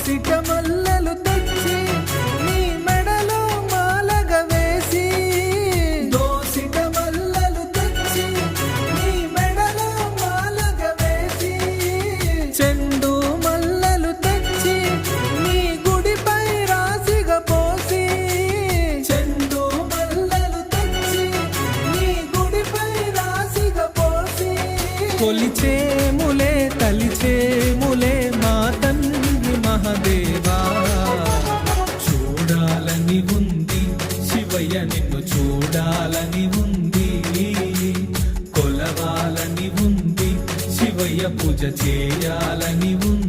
దోసిట మల్లెలు తెచ్చి నీ మెడలో మాలగా వేసి, దోసిట మల్లెలు తెచ్చి నీ మెడలో మాలగా వేసి, చెండు మల్లెలు తెచ్చి నీ గుడిపై రాసిగా పోసి, చెండు మల్లెలు తెచ్చి నీ గుడిపై రాసిగా పోసి, కొలిచేములే తలిచేములే మా తండ్రి మహదేవా. చూడాలని ఉంది శివయ్య నిన్ను చూడాలని ఉంది, కొలవాలని ఉంది శివయ్య పూజ చేయాలని ఉంది.